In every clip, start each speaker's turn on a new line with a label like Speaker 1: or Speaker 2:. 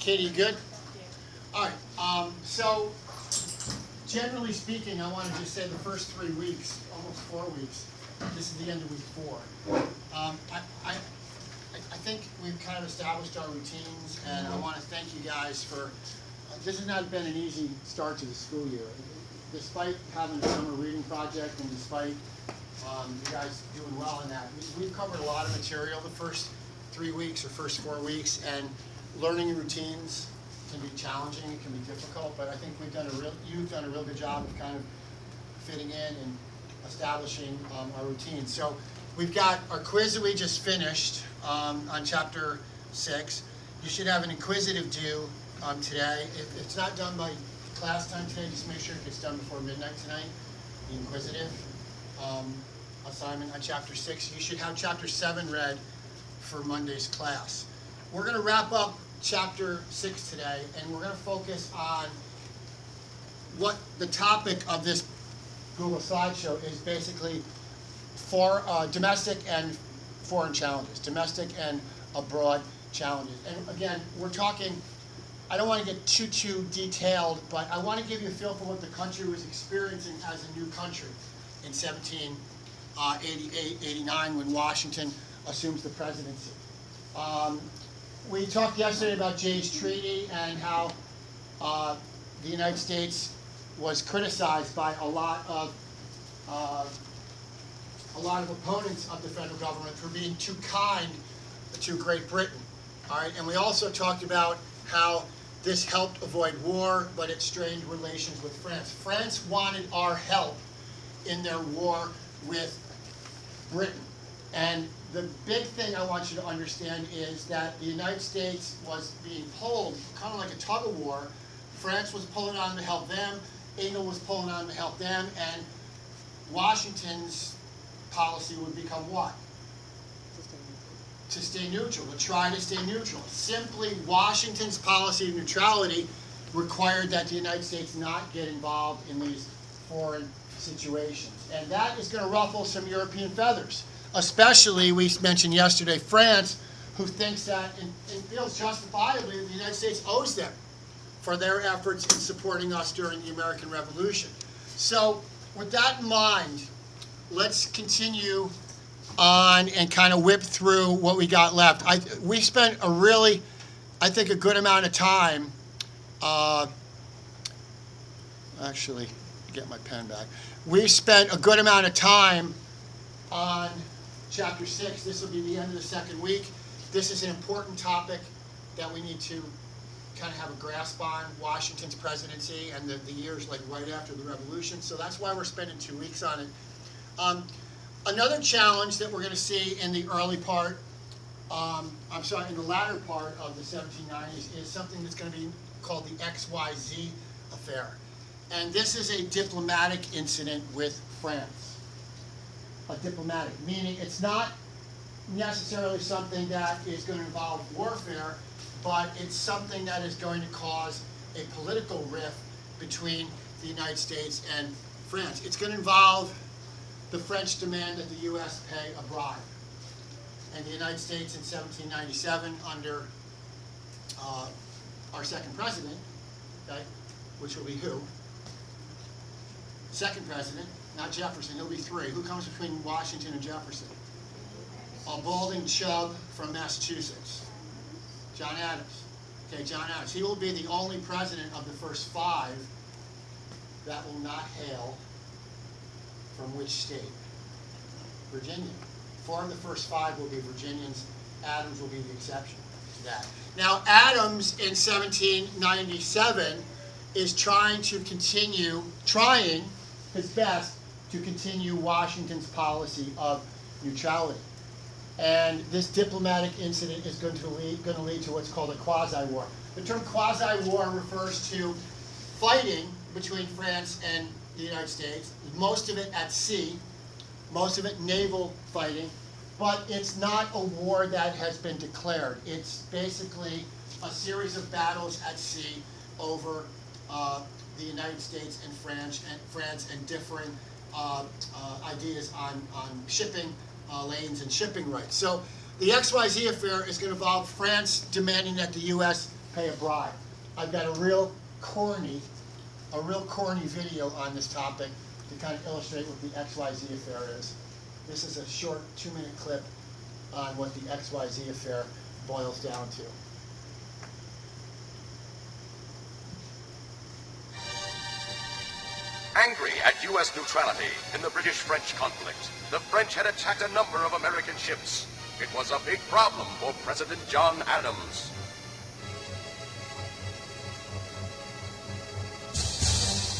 Speaker 1: Katie, you good? All right. So, generally speaking, I want to just say the first 3 weeks, almost 4 weeks, this is the end of week 4. I think we've kind of established our routines, and I want to thank you guys for, this has not been an easy start to the school year. Despite having a summer reading project and despite you guys doing well in that, we've covered a lot of material the first 3 weeks or first 4 weeks, and learning routines can be challenging, it can be difficult, but I think you've done a real good job of kind of fitting in and establishing our routines. So we've got our quiz that we just finished on chapter 6. You should have an inquisitive due today. If it's not done by class time today, just make sure it gets done before midnight tonight. The inquisitive assignment on chapter 6. You should have chapter 7 read for Monday's class. We're going to wrap up chapter 6 today, and we're going to focus on what the topic of this Google slideshow is, basically for domestic and foreign challenges, domestic and abroad challenges. And again, we're talking, I don't want to get too detailed, but I want to give you a feel for what the country was experiencing as a new country in 1788-89 when Washington assumes the presidency. We talked yesterday about Jay's Treaty and how the United States was criticized by a lot of opponents of the federal government for being too kind to Great Britain. All right, and we also talked about how this helped avoid war, but it strained relations with France. France wanted our help in their war with Britain. And the big thing I want you to understand is that the United States was being pulled, kind of like a tug of war. France was pulling on to help them, England was pulling on to help them, and Washington's policy would become what? To stay neutral, to try to stay neutral. Simply, Washington's policy of neutrality required that the United States not get involved in these foreign situations. And that is going to ruffle some European feathers. Especially, we mentioned yesterday, France, who thinks that, and feels justifiably, that the United States owes them for their efforts in supporting us during the American Revolution. So, with that in mind, let's continue on and kind of whip through what we got left. We spent a really, I think, a good amount of time, actually, get my pen back. We spent a good amount of time on chapter 6. This will be the end of the second week. This is an important topic that we need to kind of have a grasp on, Washington's presidency and the years like right after the Revolution. So that's why we're spending 2 weeks on it. Another challenge that we're going to see in the early part, in the latter part of the 1790s is something that's going to be called the XYZ affair. And this is a diplomatic incident with France. A diplomatic, meaning it's not necessarily something that is going to involve warfare, but it's something that is going to cause a political rift between the United States and France. It's going to involve the French demand that the U.S. pay a bribe. And the United States in 1797, under our second president, okay, which will be who? Second president, not Jefferson, he'll be 3. Who comes between Washington and Jefferson? A balding chub from Massachusetts. John Adams. Okay, John Adams. He will be the only president of the first 5 that will not hail from which state? Virginia. 4 of the first 5 will be Virginians. Adams will be the exception to that. Now, Adams in 1797 is trying his best to continue Washington's policy of neutrality. And this diplomatic incident is going to lead to what's called a quasi-war. The term quasi-war refers to fighting between France and the United States, most of it at sea, most of it naval fighting, but it's not a war that has been declared. It's basically a series of battles at sea over the United States and France and different ideas on shipping lanes and shipping rights. So the XYZ affair is going to involve France demanding that the U.S. pay a bribe. I've got a real corny video on this topic to kind of illustrate what the XYZ affair is. This is a short 2-minute clip on what the XYZ affair boils down to.
Speaker 2: Angry at U.S. neutrality in the British-French conflict, the French had attacked a number of American ships. It was a big problem for President John Adams.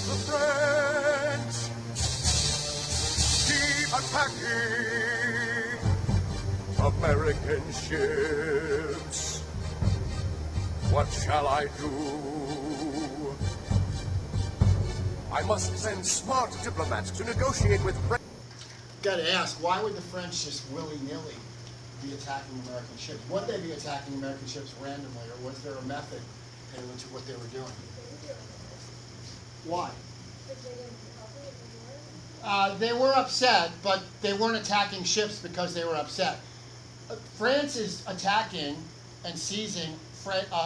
Speaker 2: The French keep attacking American ships. What shall I do? I must send smart diplomats to negotiate with France.
Speaker 1: Got to ask, why would the French just willy-nilly be attacking American ships? Would they be attacking American ships randomly, or was there a method to what they were doing? Why? They were upset, but they weren't attacking ships because they were upset. France is attacking and seizing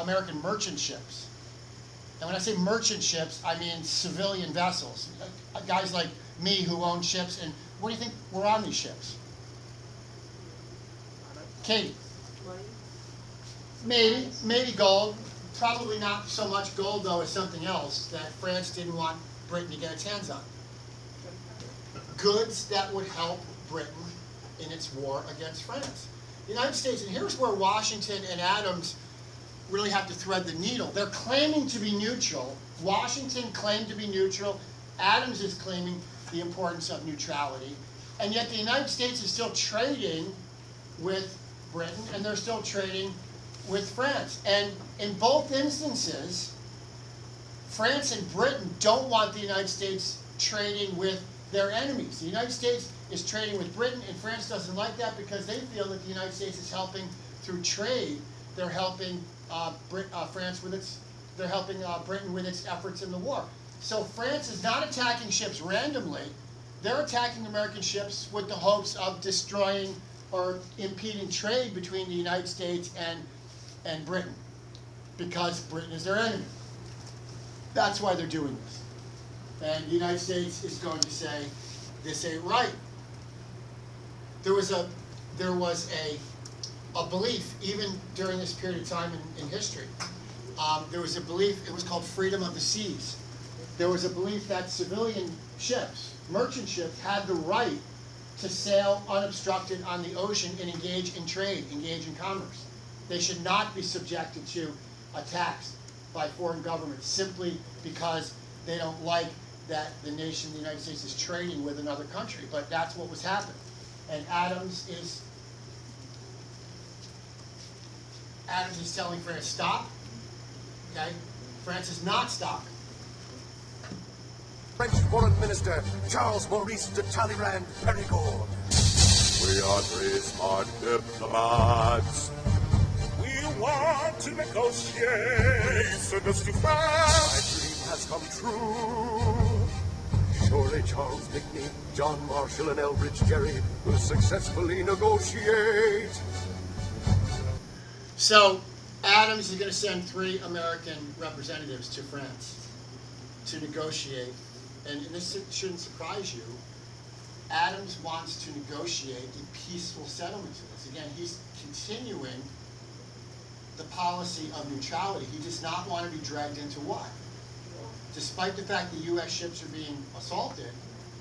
Speaker 1: American merchant ships. And when I say merchant ships, I mean civilian vessels. Guys like me who own ships. And what do you think were on these ships? Katie? Maybe gold. Probably not so much gold, though, as something else that France didn't want Britain to get its hands on. Goods that would help Britain in its war against France. The United States, and here's where Washington and Adams really have to thread the needle. They're claiming to be neutral. Washington claimed to be neutral. Adams is claiming the importance of neutrality. And yet the United States is still trading with Britain, and they're still trading with France. And in both instances, France and Britain don't want the United States trading with their enemies. The United States is trading with Britain, and France doesn't like that because they feel that the United States is helping through trade. They're helping they're helping Britain with its efforts in the war. So France is not attacking ships randomly. They're attacking American ships with the hopes of destroying or impeding trade between the United States and Britain, because Britain is their enemy. That's why they're doing this. And the United States is going to say, this ain't right. There was a belief, even during this period of time in history, there was a belief, it was called freedom of the seas. There was a belief that civilian ships, merchant ships, had the right to sail unobstructed on the ocean and engage in trade, engage in commerce. They should not be subjected to attacks by foreign governments simply because they don't like that the nation, the United States, is trading with another country. But that's what was happening. And Adams is telling France, stop. Okay? France is not stopping.
Speaker 2: French Foreign Minister Charles Maurice de Talleyrand Perigord. We are three smart diplomats. We want to negotiate. Please send us to France. My dream has come true. Surely Charles Pickney, John Marshall, and Elbridge Gerry will successfully negotiate.
Speaker 1: So Adams is going to send 3 American representatives to France to negotiate. And this shouldn't surprise you. Adams wants to negotiate a peaceful settlement to this. Again, he's continuing the policy of neutrality. He does not want to be dragged into what? Despite the fact that U.S. ships are being assaulted,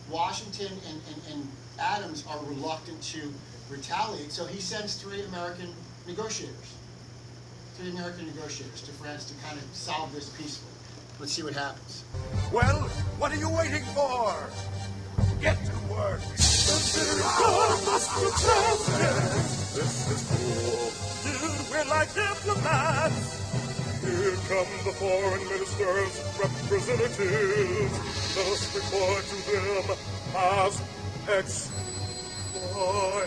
Speaker 1: Washington and Adams are reluctant to retaliate. So he sends 3 American negotiators. 3 American negotiators to France to kind of solve this peacefully. Let's see what happens.
Speaker 2: Well, what are you waiting for? Get to work. This is cool. Dude, we're like diplomats. Here come the foreign minister's representatives. Let us report to them as X, Y,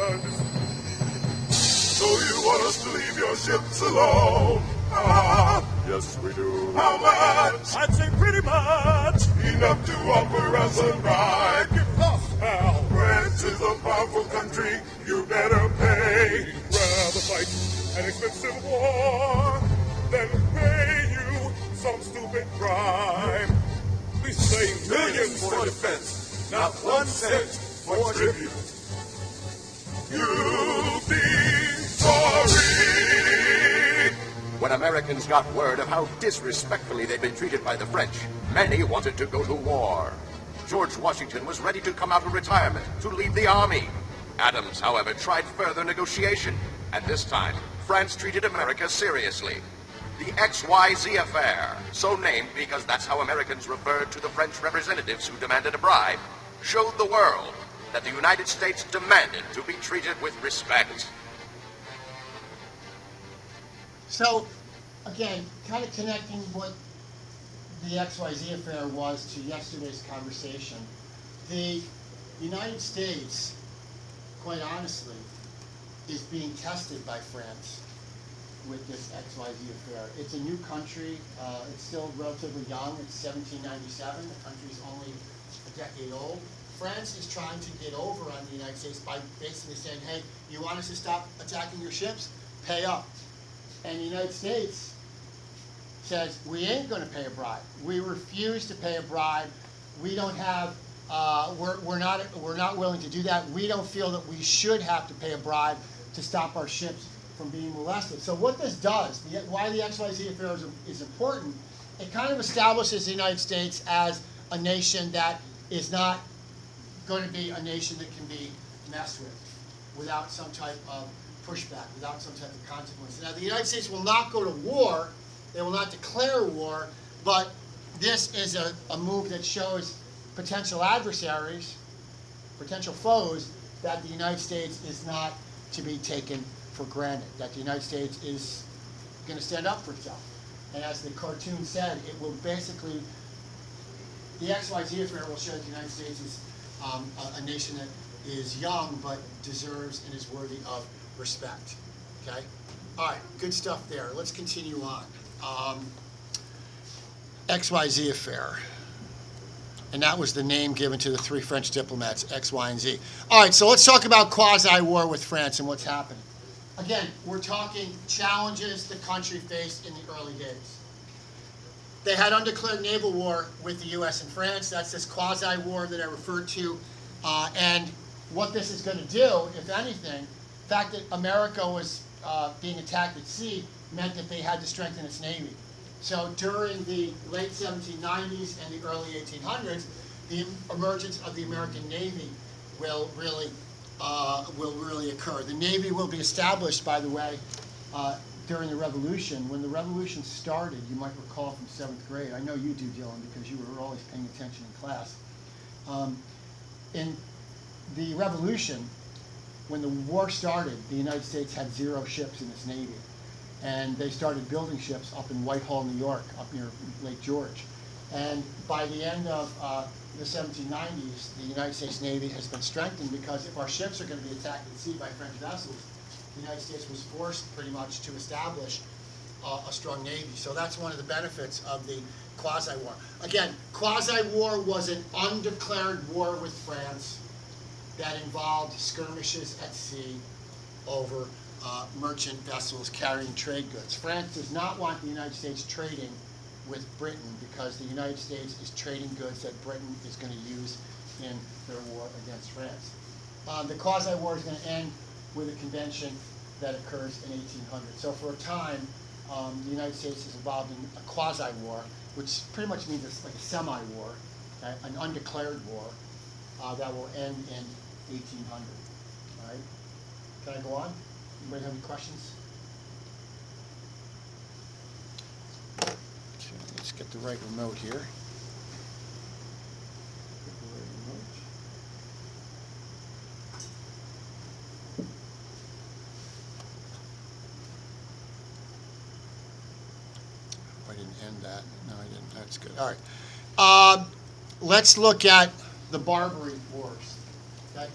Speaker 2: and Z. So you want us to leave your ships alone? Yes, we do. How much? I'd say pretty much. Enough to offer us a ride. Give us, pal. France is a powerful country. You better pay. Rather fight an expensive war. then pay you some stupid crime. We say millions for defense, not 1 cent for tribute. You'll be sorry.
Speaker 3: When Americans got word of how disrespectfully they'd been treated by the French, many wanted to go to war. George Washington was ready to come out of retirement to lead the army. Adams, however, tried further negotiation, and this time, France treated America seriously. The XYZ affair, so named because that's how Americans referred to the French representatives who demanded a bribe, showed the world that the United States demanded to be treated with respect.
Speaker 1: So, again, kind of connecting what the XYZ affair was to yesterday's conversation, the United States, quite honestly, is being tested by France with this XYZ affair. It's a new country. It's still relatively young. It's 1797. The country's only a decade old. France is trying to get over on the United States by basically saying, hey, you want us to stop attacking your ships? Pay up. And the United States says, we ain't going to pay a bribe. We refuse to pay a bribe. We don't have, we're not willing to do that. We don't feel that we should have to pay a bribe to stop our ships from being molested. So what this does, why the XYZ affair is important, it kind of establishes the United States as a nation that is not going to be a nation that can be messed with without some type of pushback, without some type of consequence. Now, the United States will not go to war. They will not declare war, but this is a move that shows potential adversaries, potential foes, that the United States is not to be taken for granted, that the United States is going to stand up for itself. And as the cartoon said, it will basically, the XYZ affair will show that the United States is a nation that is young but deserves and is worthy of respect. Okay? All right, good stuff there. Let's continue on. XYZ affair. And that was the name given to the 3 French diplomats, X, Y, and Z. All right, so let's talk about quasi-war with France and what's happening. Again, we're talking challenges the country faced in the early days. They had undeclared naval war with the U.S. and France. That's this quasi-war that I referred to. And what this is going to do, if anything, the fact that America was being attacked at sea meant that they had to strengthen its navy. So during the late 1790s and the early 1800s, the emergence of the American Navy will really occur. The Navy will be established, by the way, during the Revolution. When the Revolution started, you might recall from 7th grade, I know you do, Dylan, because you were always paying attention in class. In the Revolution, when the war started, the United States had 0 ships in its Navy. And they started building ships up in Whitehall, New York, up near Lake George. And by the end of the 1790s, the United States Navy has been strengthened, because if our ships are going to be attacked at sea by French vessels, the United States was forced pretty much to establish a strong Navy. So that's one of the benefits of the quasi-war. Again, quasi-war was an undeclared war with France that involved skirmishes at sea over merchant vessels carrying trade goods. France does not want the United States trading with Britain, because the United States is trading goods that Britain is going to use in their war against France. The quasi-war is going to end with a convention that occurs in 1800. So for a time, the United States is involved in a quasi-war, which pretty much means it's like a semi-war, okay? An undeclared war that will end in 1800. All right? Can I go on? Anybody have any questions? Okay, let's get the right remote here. Get the right remote. I didn't end that. No, I didn't. That's good. All right. Let's look at the Barbary Wars. Okay?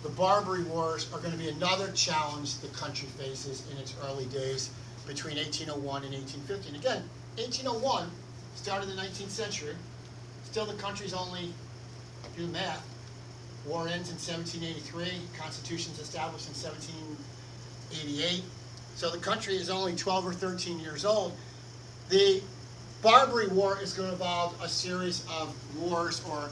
Speaker 1: The Barbary Wars are going to be another challenge the country faces in its early days between 1801 and 1850. And again, 1801, start of the 19th century, still the country's only, do the math, war ends in 1783, Constitution's established in 1788. So the country is only 12 or 13 years old. The Barbary War is going to involve a series of wars or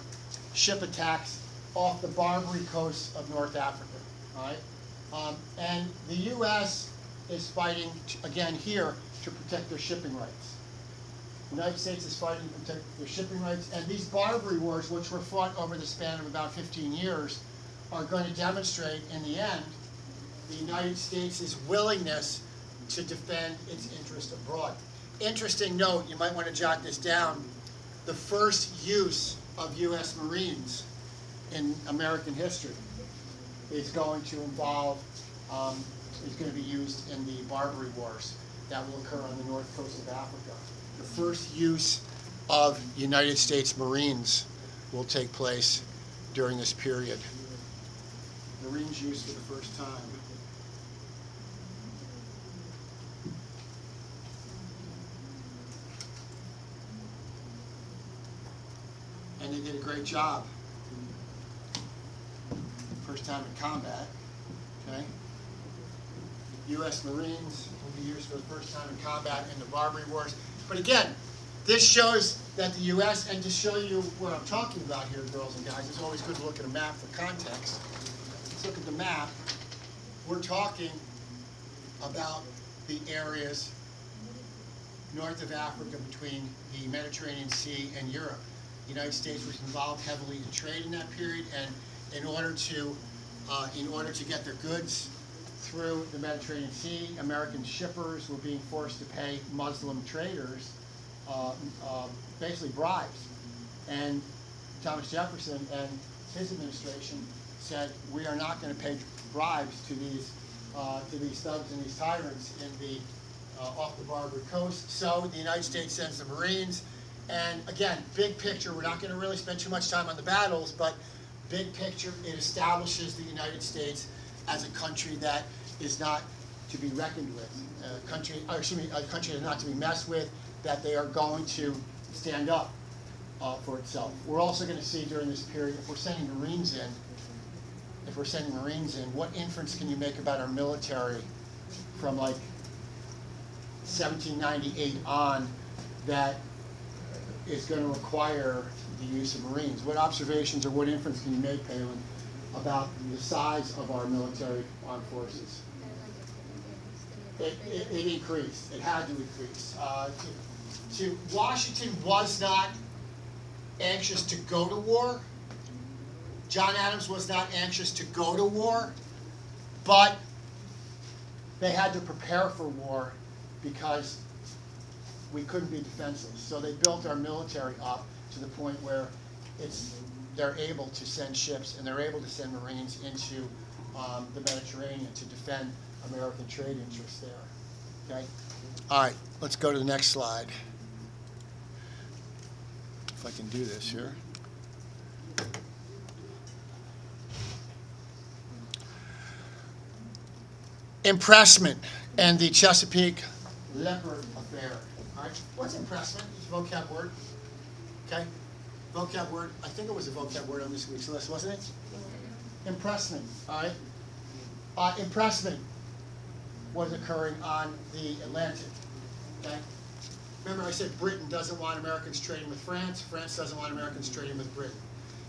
Speaker 1: ship attacks off the Barbary coast of North Africa. All right? And the U.S. is fighting, again here, to protect their shipping rights. The United States is fighting to protect their shipping rights, and these Barbary Wars, which were fought over the span of about 15 years, are going to demonstrate, in the end, the United States' willingness to defend its interest abroad. Interesting note, you might want to jot this down, the first use of U.S. Marines in American history is going to involve, is going to be used in the Barbary Wars that will occur on the north coast of Africa. The first use of United States Marines will take place during this period. Marines used for the first time. And they did a great job. First time in combat, okay? U.S. Marines will be used for the first time in combat in the Barbary Wars. But again, this shows that the U.S., and to show you what I'm talking about here, girls and guys, it's always good to look at a map for context. Let's look at the map. We're talking about the areas north of Africa between the Mediterranean Sea and Europe. The United States was involved heavily in trade in that period, and in order to get their goods through the Mediterranean Sea, American shippers were being forced to pay Muslim traders basically bribes. And Thomas Jefferson and his administration said, we are not going to pay bribes to these thugs and these tyrants in the off the Barbary coast. So the United States sends the Marines. And again, big picture, we're not going to really spend too much time on the battles, but big picture, it establishes the United States as a country that is not to be reckoned with, a country that's not to be messed with, that they are going to stand up for itself. We're also going to see during this period, if we're sending Marines in, what inference can you make about our military from like 1798 on that is going to require the use of Marines? What observations or what inference can you make, Palin, about the size of our military armed forces? It increased. It had to increase. Washington was not anxious to go to war. John Adams was not anxious to go to war, but they had to prepare for war because we couldn't be defenseless. So they built our military up to the point where they're able to send ships and they're able to send Marines into the Mediterranean to defend American trade interests there. Okay? All right, let's go to the next slide. If I can do this here. Impressment and the Chesapeake leopard affair. All right, what's impressment? It's a vocab word. Okay, vocab word. I think it was a vocab word on this week's list, wasn't it? Impressment. All right. Impressment was occurring on the Atlantic. Okay. Remember, I said Britain doesn't want Americans trading with France. France doesn't want Americans trading with Britain.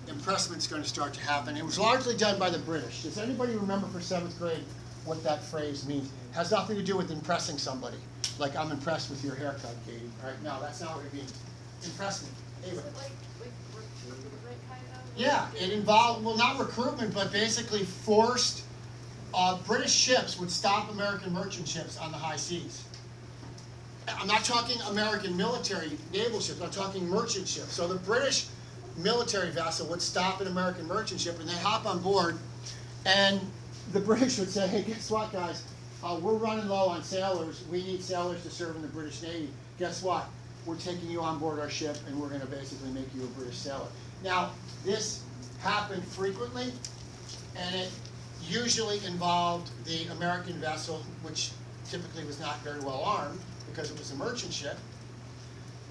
Speaker 1: Impressment's going to start to happen. It was largely done by the British. Does anybody remember for 7th grade what that phrase means? It has nothing to do with impressing somebody. Like, I'm impressed with your haircut, Katie. All right, no, that's not what it means. Impressment. Ava.
Speaker 4: Is it like recruitment kind of?
Speaker 1: Yeah, it involved, well, not recruitment, but basically forced, British ships would stop American merchant ships on the high seas. I'm not talking American military naval ships, I'm talking merchant ships. So the British military vessel would stop an American merchant ship and they'd hop on board, and the British would say, hey, guess what, guys? We're running low on sailors. We need sailors to serve in the British Navy. Guess what? We're taking you on board our ship, and we're going to basically make you a British sailor. Now, this happened frequently, and it usually involved the American vessel, which typically was not very well armed because it was a merchant ship.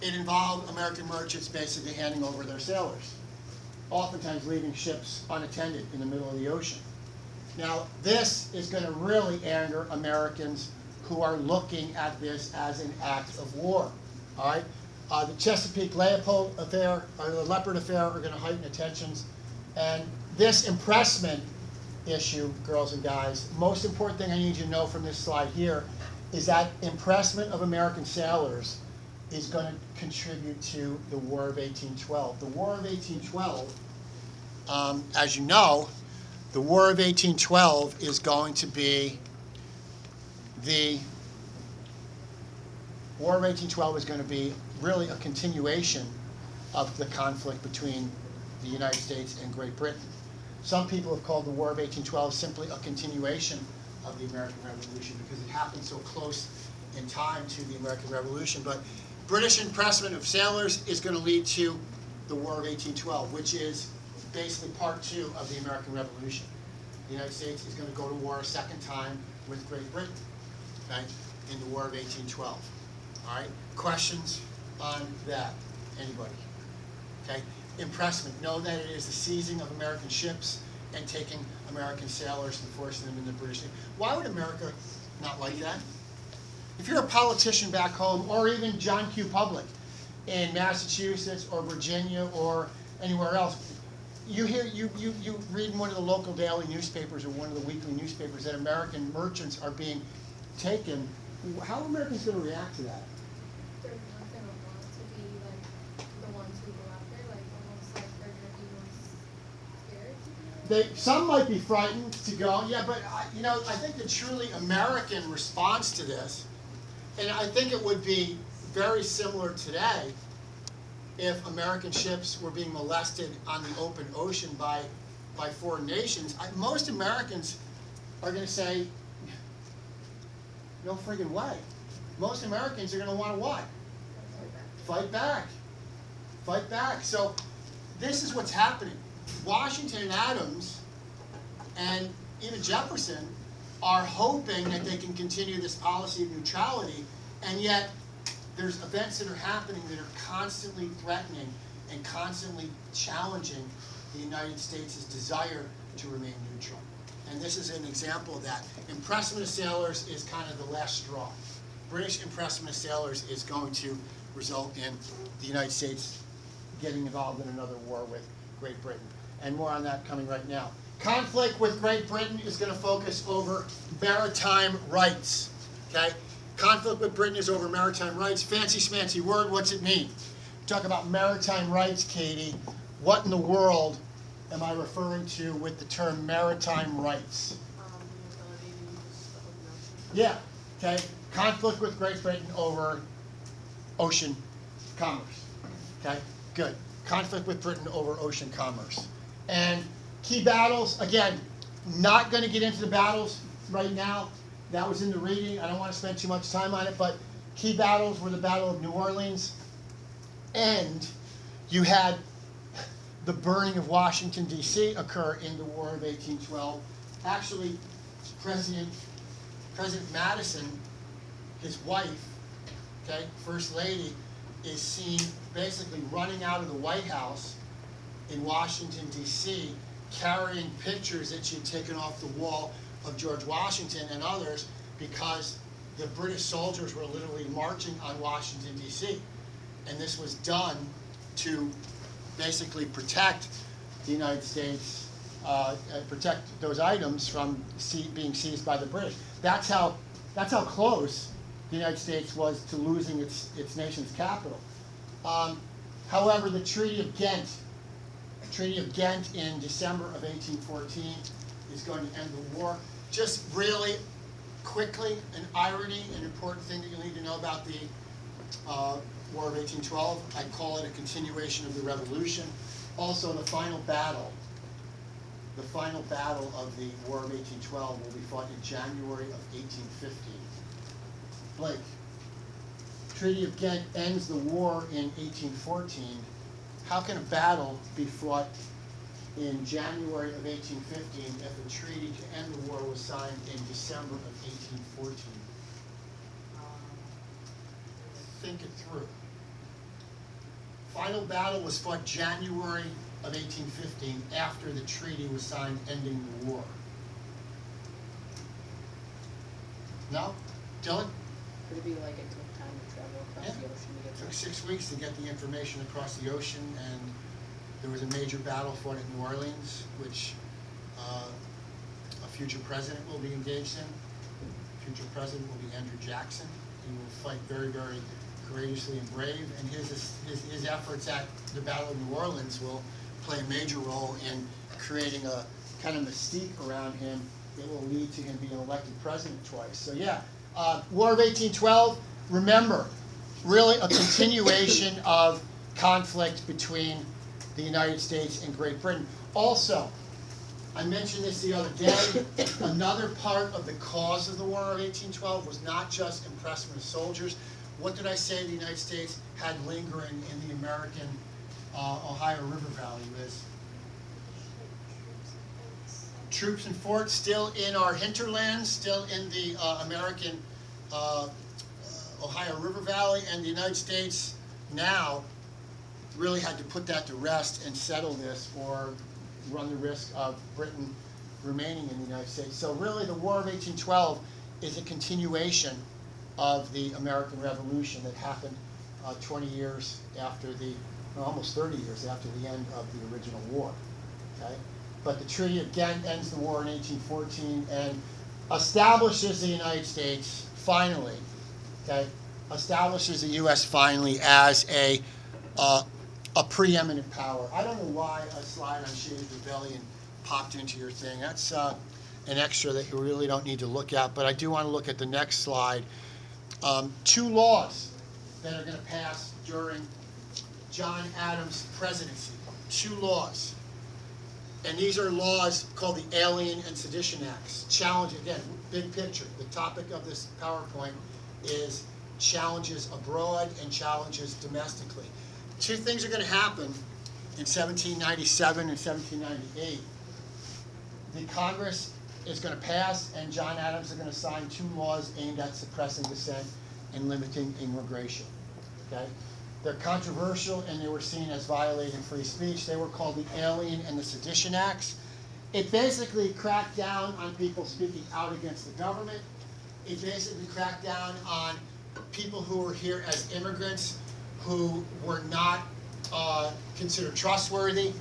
Speaker 1: It involved American merchants basically handing over their sailors, oftentimes leaving ships unattended in the middle of the ocean. Now, this is going to really anger Americans who are looking at this as an act of war. All right? The Chesapeake Leopold affair, or the Leopard affair, are going to heighten tensions. And this impressment issue, girls and guys, most important thing I need you to know from this slide here is that impressment of American sailors is going to contribute to the War of 1812. The War of 1812, as you know, the War of 1812 is going to be the War of 1812 is going to be really a continuation of the conflict between the United States and Great Britain. Some people have called the War of 1812 simply a continuation of the American Revolution because it happened so close in time to the American Revolution. But British impressment of sailors is going to lead to the War of 1812, which is basically part 2 of the American Revolution. The United States is going to go to war a second time with Great Britain, okay, in the War of 1812. All right, questions on that? Anybody? Okay, impressment. Know that it is the seizing of American ships and taking American sailors and forcing them into British Navy. Why would America not like that? If you're a politician back home, or even John Q. Public in Massachusetts or Virginia or anywhere else, you read in one of the local daily newspapers or one of the weekly newspapers that American merchants are being taken. How are Americans going to react to that?
Speaker 4: They're not gonna want to be like the ones who go out there, like almost like they're gonna be more scared to do it.
Speaker 1: Some might be frightened to go, yeah, but I think the truly American response to this, and I think it would be very similar today if American ships were being molested on the open ocean by foreign nations. Most Americans are going to say, no friggin' way. Most Americans are going to want to what? Fight back. Fight back. So this is what's happening. Washington and Adams and even Jefferson are hoping that they can continue this policy of neutrality, and yet there's events that are happening that are constantly threatening and constantly challenging the United States' desire to remain neutral. And this is an example of that. Impressment of sailors is kind of the last straw. British impressment of sailors is going to result in the United States getting involved in another war with Great Britain. And more on that coming right now. Conflict with Great Britain is going to focus over maritime rights. Okay? Conflict with Britain is over maritime rights. Fancy schmancy word, what's it mean? Talk about maritime rights, Katie. What in the world am I referring to with the term maritime rights?
Speaker 4: The ability to use the open ocean.
Speaker 1: Yeah, okay. Conflict with Great Britain over ocean commerce. Okay, good. Conflict with Britain over ocean commerce. And key battles, again, not going to get into the battles right now. That was in the reading. I don't want to spend too much time on it, but key battles were the Battle of New Orleans, and you had the burning of Washington, D.C. occur in the War of 1812. Actually, President Madison, his wife, okay, First Lady, is seen basically running out of the White House in Washington, D.C., carrying pictures that she had taken off the wall of George Washington and others, because the British soldiers were literally marching on Washington, D.C. And this was done to basically protect the United States, protect those items from being seized by the British. That's how close the United States was to losing its nation's capital. However, the Treaty of Ghent in December of 1814 is going to end the war. Just really quickly, an irony, an important thing that you need to know about the War of 1812. I call it a continuation of the Revolution. Also, the final battle of the War of 1812 will be fought in January of 1815. Blake, Treaty of Ghent ends the war in 1814. How can a battle be fought in January of 1815 if a treaty to end the war was signed in December of 1814? Think it through. Final battle was fought January of 1815 after the treaty was signed ending the war. No? Dylan?
Speaker 5: Could it be like it took time to travel across
Speaker 1: Yeah.
Speaker 5: the ocean to get
Speaker 1: It took
Speaker 5: there?
Speaker 1: 6 weeks to get the information across the ocean, and there was a major battle fought at New Orleans, which a future president will be engaged in. Future president will be Andrew Jackson. He will fight very, very courageously and brave, and his efforts at the Battle of New Orleans will play a major role in creating a kind of mystique around him that will lead to him being elected president twice. So yeah, War of 1812, remember, really a continuation of conflict between the United States and Great Britain. Also, I mentioned this the other day, another part of the cause of the War of 1812 was not just impressment of soldiers. What did I say the United States had lingering in the American Ohio River Valley, Liz? Troops and forts still in our hinterlands, still in the American Ohio River Valley, and the United States now really had to put that to rest and settle this, or run the risk of Britain remaining in the United States. So really the War of 1812 is a continuation of the American Revolution that happened 20 years after almost 30 years after the end of the original war. Okay? But the treaty again ends the war in 1814 and establishes the United States finally, okay, establishes the U.S. finally as a preeminent power. I don't know why a slide on Shays Rebellion popped into your thing. That's an extra that you really don't need to look at, but I do want to look at the next slide. 2 laws that are going to pass during John Adams' presidency. 2 laws. And these are laws called the Alien and Sedition Acts. Challenge, again, big picture. The topic of this PowerPoint is challenges abroad and challenges domestically. 2 things are going to happen in 1797 and 1798. The Congress is going to pass, and John Adams is going to sign 2 laws aimed at suppressing dissent and limiting immigration. Okay? They're controversial, and they were seen as violating free speech. They were called the Alien and the Sedition Acts. It basically cracked down on people speaking out against the government. It basically cracked down on people who were here as immigrants who were not considered trustworthy.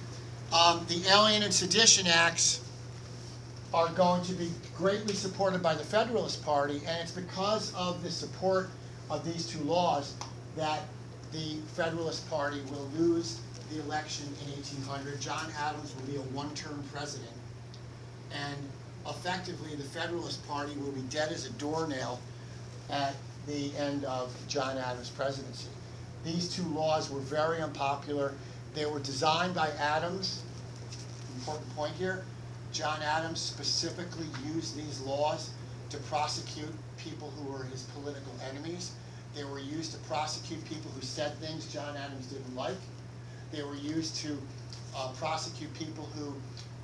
Speaker 1: The Alien and Sedition Acts are going to be greatly supported by the Federalist Party, and it's because of the support of these 2 laws that the Federalist Party will lose the election in 1800. John Adams will be a 1-term president, and effectively the Federalist Party will be dead as a doornail at the end of John Adams' presidency. These 2 laws were very unpopular. They were designed by Adams. Important point here. John Adams specifically used these laws to prosecute people who were his political enemies. They were used to prosecute people who said things John Adams didn't like. They were used to prosecute people who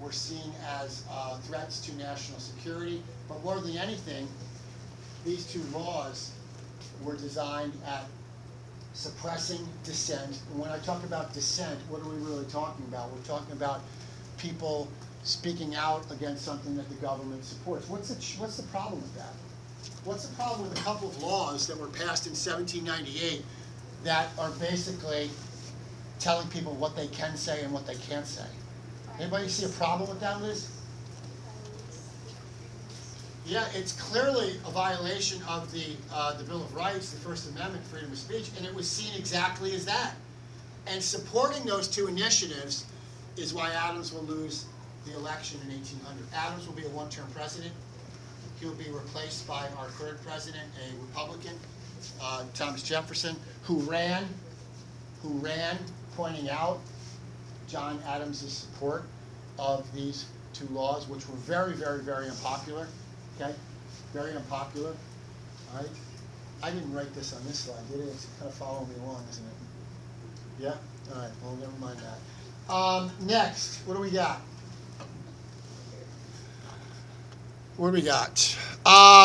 Speaker 1: were seen as threats to national security. But more than anything, these 2 laws were designed at suppressing dissent. And when I talk about dissent, what are we really talking about? We're talking about people speaking out against something that the government supports. What's the problem with that? What's the problem with a couple of laws that were passed in 1798 that are basically telling people what they can say and what they can't say? Anybody see a problem with that, Liz? Yeah, it's clearly a violation of the Bill of Rights, the First Amendment, freedom of speech, and it was seen exactly as that. And supporting those 2 initiatives is why Adams will lose the election in 1800. Adams will be a 1-term president. He'll be replaced by our 3rd president, a Republican, Thomas Jefferson, who ran pointing out John Adams' support of these 2 laws, which were very, very, very unpopular. Okay? Very unpopular. All right? I didn't write this on this slide, did it? It's kind of following me along, isn't it? Yeah? All right. Well, never mind that. Next, what do we got? What do we got?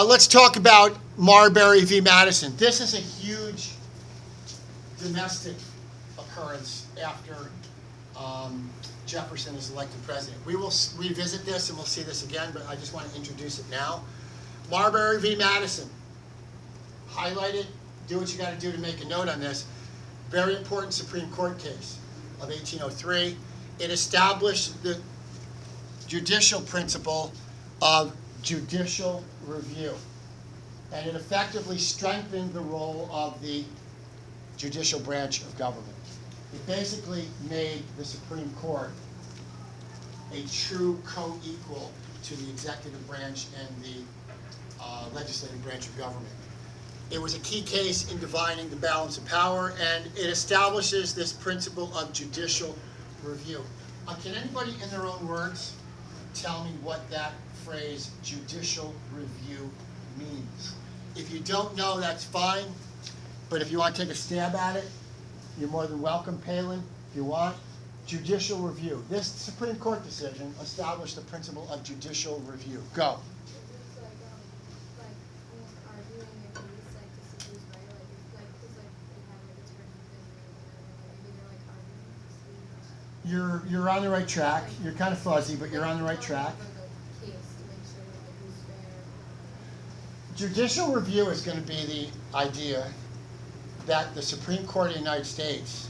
Speaker 1: Let's talk about Marbury v. Madison. This is a huge domestic occurrence after Jefferson is elected president. We will revisit this and we'll see this again, but I just want to introduce it now. Marbury v. Madison. highlight it, do what you got to do to make a note on this. Very important Supreme Court case of 1803. It established the judicial principle of judicial review. And it effectively strengthened the role of the judicial branch of government. It basically made the Supreme Court a true co-equal to the executive branch and the legislative branch of government. It was a key case in dividing the balance of power, and it establishes this principle of judicial review. Can anybody, in their own words, tell me what that phrase, judicial review, means? If you don't know, that's fine, but if you want to take a stab at it, you're more than welcome, Palin, if you want. Judicial review. This Supreme Court decision established the principle of judicial review. Go.
Speaker 4: It's like almost arguing against like the city's right, like because like they have like a different opinion, maybe they're like arguing for
Speaker 1: You're on the right track. You're kind of fuzzy, but you're on the right track.
Speaker 4: the case to make sure like who's fair.
Speaker 1: Judicial review is going to be the idea that the Supreme Court of the United States,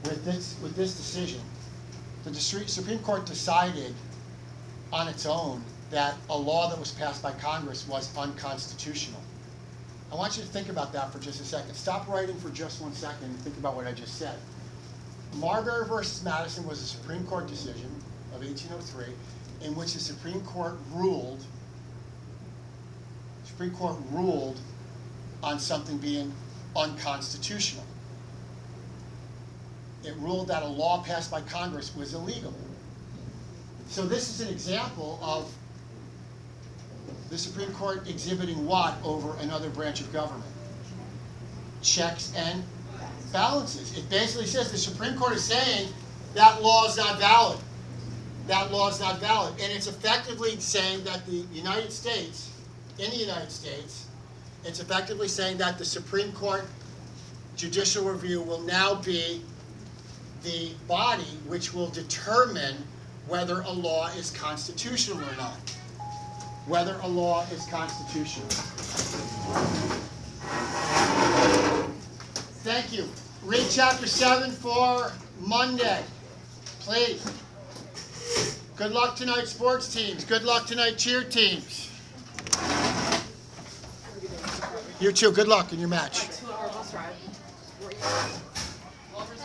Speaker 1: with this decision, the Supreme Court decided on its own that a law that was passed by Congress was unconstitutional. I want you to think about that for just a second. Stop writing for just 1 second and think about what I just said. Marbury versus Madison was a Supreme Court decision of 1803 in which the Supreme Court ruled on something being unconstitutional. It ruled that a law passed by Congress was illegal. So this is an example of the Supreme Court exhibiting what over another branch of government? Checks and balances. It basically says the Supreme Court is saying that law is not valid. That law is not valid. And it's effectively saying that the United States, in the United States, it's effectively saying that the Supreme Court judicial review will now be the body which will determine whether a law is constitutional or not. Whether a law is constitutional. Thank you. Read chapter 7 for Monday, please. Good luck tonight, sports teams. Good luck tonight, cheer teams. You too. Good luck in your match.
Speaker 5: 2-hour bus ride.